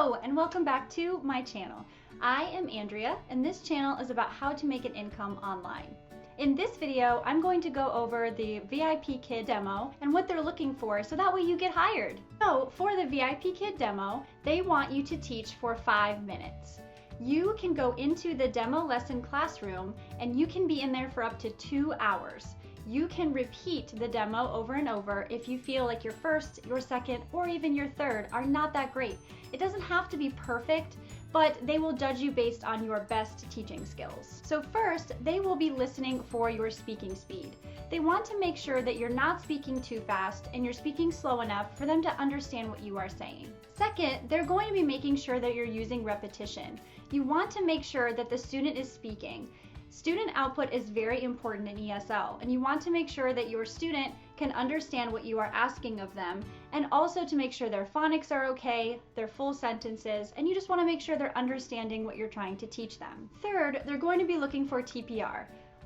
Hello and welcome back to my channel. I am Andrea and this channel is about how to make an income online. In this video, I'm going to go over the VIPKid demo and what they're looking for so that way you get hired. So for the VIPKid demo, they want you to teach for 5 minutes. You can go into the demo lesson classroom and you can be in there for up to 2 hours. You can repeat the demo over and over if you feel like your first, your second, or even your third are not that great. It doesn't have to be perfect, but they will judge you based on your best teaching skills. So first, they will be listening for your speaking speed. They want to make sure that you're not speaking too fast and you're speaking slow enough for them to understand what you are saying. Second, they're going to be making sure that you're using repetition. You want to make sure that the student is speaking. Student output is very important in ESL, and you want to make sure that your student can understand what you are asking of them, and also to make sure their phonics are okay, their full sentences, and you just want to make sure they're understanding what you're trying to teach them. Third, they're going to be looking for TPR.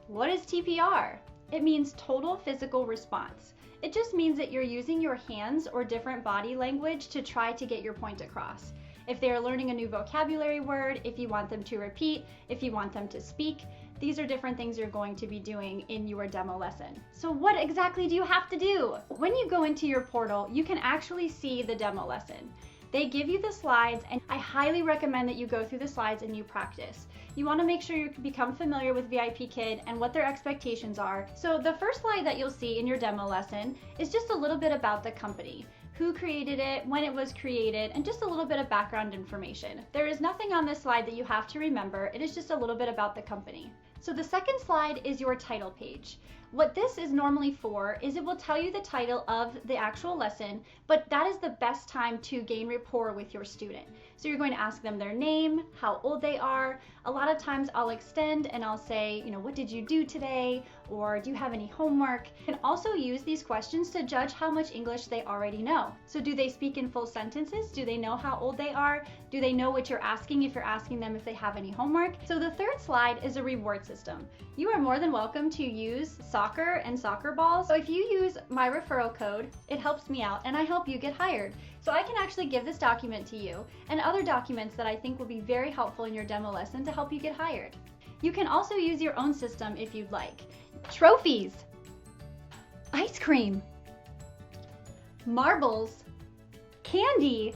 What is TPR? It means total physical response. It just means that you're using your hands or different body language to try to get your point across. If they are learning a new vocabulary word, if you want them to repeat, if you want them to speak, these are different things you're going to be doing in your demo lesson. So what exactly do you have to do? When you go into your portal, you can actually see the demo lesson. They give you the slides, and I highly recommend that you go through the slides and you practice. You want to make sure you become familiar with VIPKid and what their expectations are. So the first slide that you'll see in your demo lesson is just a little bit about the company. Who created it, when it was created, and just a little bit of background information. There is nothing on this slide that you have to remember. It is just a little bit about the company. So the second slide is your title page. What this is normally for is it will tell you the title of the actual lesson, but that is the best time to gain rapport with your student. So you're going to ask them their name, how old they are. A lot of times I'll extend and I'll say, what did you do today? Or do you have any homework? You can also use these questions to judge how much English they already know. So do they speak in full sentences? Do they know how old they are? Do they know what you're asking if you're asking them if they have any homework? So the third slide is a reward system. You are more than welcome to use soccer and soccer balls. So if you use my referral code, it helps me out and I help you get hired. So I can actually give this document to you and other documents that I think will be very helpful in your demo lesson to help you get hired. You can also use your own system if you'd like. Trophies, ice cream, marbles, candy.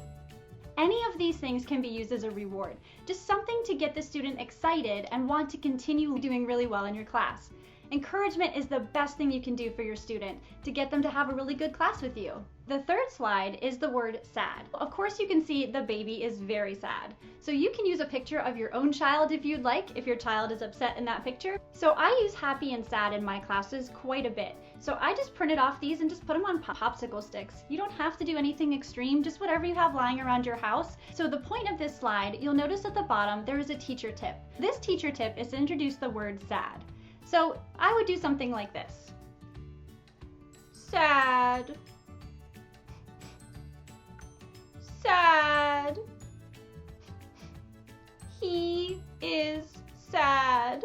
Any of these things can be used as a reward. Just something to get the student excited and want to continue doing really well in your class. Encouragement is the best thing you can do for your student to get them to have a really good class with you. The third slide is the word sad. Of course you can see the baby is very sad. So you can use a picture of your own child if you'd like, if your child is upset in that picture. So I use happy and sad in my classes quite a bit. So I just printed off these and just put them on popsicle sticks. You don't have to do anything extreme, just whatever you have lying around your house. So the point of this slide, you'll notice at the bottom there is a teacher tip. This teacher tip is to introduce the word sad. So I would do something like this. Sad. Sad. He is sad.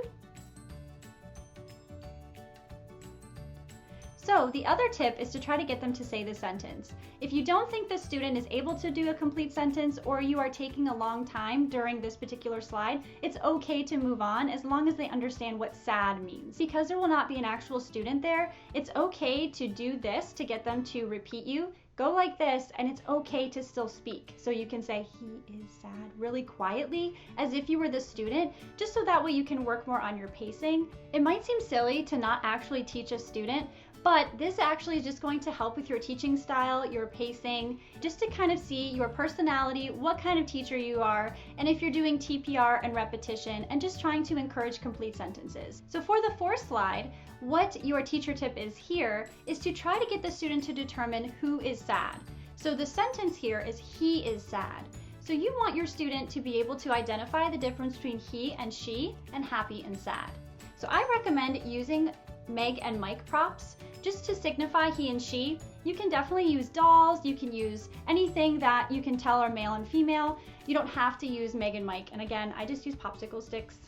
So the other tip is to try to get them to say the sentence. If you don't think the student is able to do a complete sentence or you are taking a long time during this particular slide, it's okay to move on as long as they understand what sad means. Because there will not be an actual student there, it's okay to do this to get them to repeat you. Go like this and it's okay to still speak. So you can say, he is sad, really quietly, as if you were the student, just so that way you can work more on your pacing. It might seem silly to not actually teach a student, but this actually is just going to help with your teaching style, your pacing, just to kind of see your personality, what kind of teacher you are, and if you're doing TPR and repetition, and just trying to encourage complete sentences. So for the fourth slide, what your teacher tip is here is to try to get the student to determine who is sad. So the sentence here is he is sad. So you want your student to be able to identify the difference between he and she and happy and sad. So I recommend using Meg and Mike props just to signify he and she. You can definitely use dolls, you can use anything that you can tell are male and female. You don't have to use Meg and Mike, and again, I just use popsicle sticks.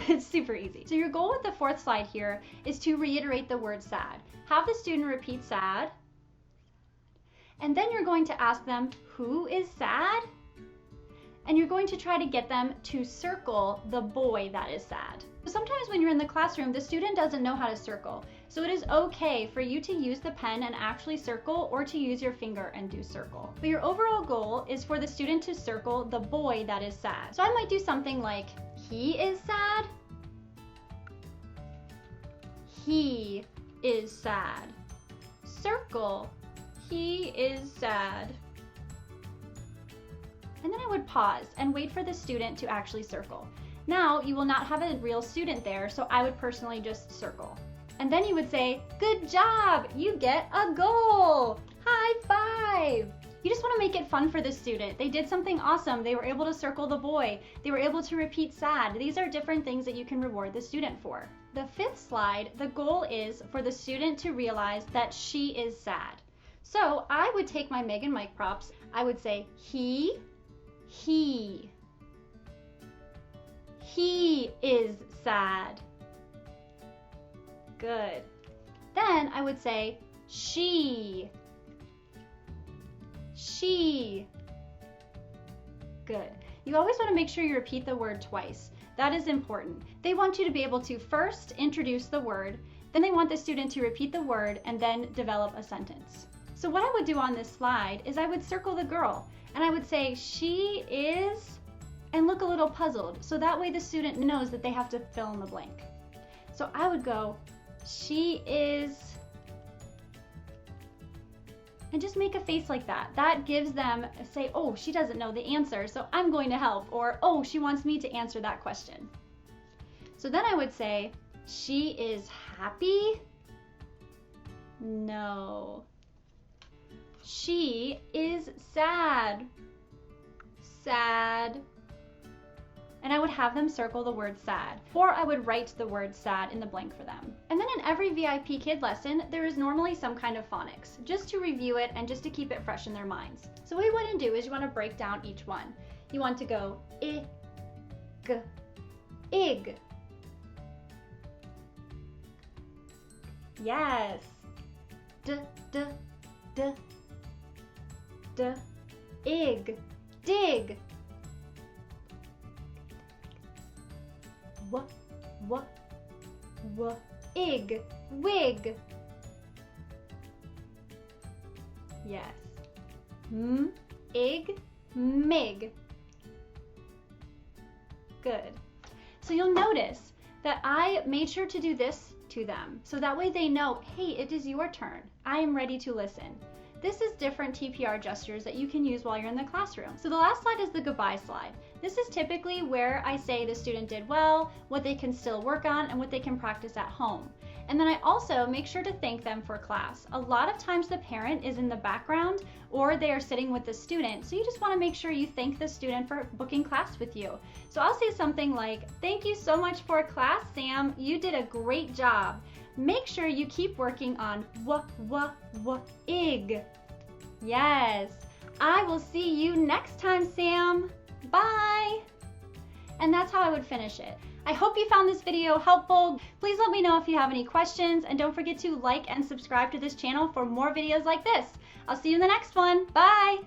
It's super easy. So your goal with the fourth slide here is to reiterate the word sad. Have the student repeat sad, and then you're going to ask them, who is sad? and you're going to try to get them to circle the boy that is sad. Sometimes when you're in the classroom, the student doesn't know how to circle. So it is okay for you to use the pen and actually circle, or to use your finger and do circle. But your overall goal is for the student to circle the boy that is sad. So I might do something like, he is sad. He is sad. Circle, he is sad. And then I would pause and wait for the student to actually circle. Now you will not have a real student there, so I would personally just circle. And then you would say, good job, you get a goal. High five. You just want to make it fun for the student. They did something awesome. They were able to circle the boy. They were able to repeat sad. These are different things that you can reward the student for. The fifth slide, the goal is for the student to realize that she is sad. So I would take my Meg and Mike props. I would say he is sad. Good. Then I would say she. Good. You always want to make sure you repeat the word twice. That is important. They want you to be able to first introduce the word, then they want the student to repeat the word and then develop a sentence. So what I would do on this slide is I would circle the girl and I would say she is, and look a little puzzled. So that way the student knows that they have to fill in the blank. So I would go, she is, and just make a face like that. That gives them, say, oh, she doesn't know the answer, so I'm going to help. Or, oh, she wants me to answer that question. So then I would say, she is happy? No. She is sad. Sad. And I would have them circle the word sad, or I would write the word sad in the blank for them. And then in every VIPKid lesson, there is normally some kind of phonics, just to review it and just to keep it fresh in their minds. So what you want to do is you want to break down each one. You want to go I, G, ig. Yes. D, d, d, d, ig, dig. W, ig, wig. Yes. M, ig, mig. Good. So you'll notice that I made sure to do this to them, so that way they know, hey, it is your turn. I am ready to listen. This is different TPR gestures that you can use while you're in the classroom. So the last slide is the goodbye slide. This is typically where I say the student did well, what they can still work on, and what they can practice at home. And then I also make sure to thank them for class. A lot of times the parent is in the background or they are sitting with the student, so you just want to make sure you thank the student for booking class with you. So I'll say something like, thank you so much for class, Sam. You did a great job. Make sure you keep working on ig. Yes. I will see you next time, Sam. Bye. And that's how I would finish it. I hope you found this video helpful. Please let me know if you have any questions, and don't forget to like and subscribe to this channel for more videos like this. I'll see you in the next one. Bye.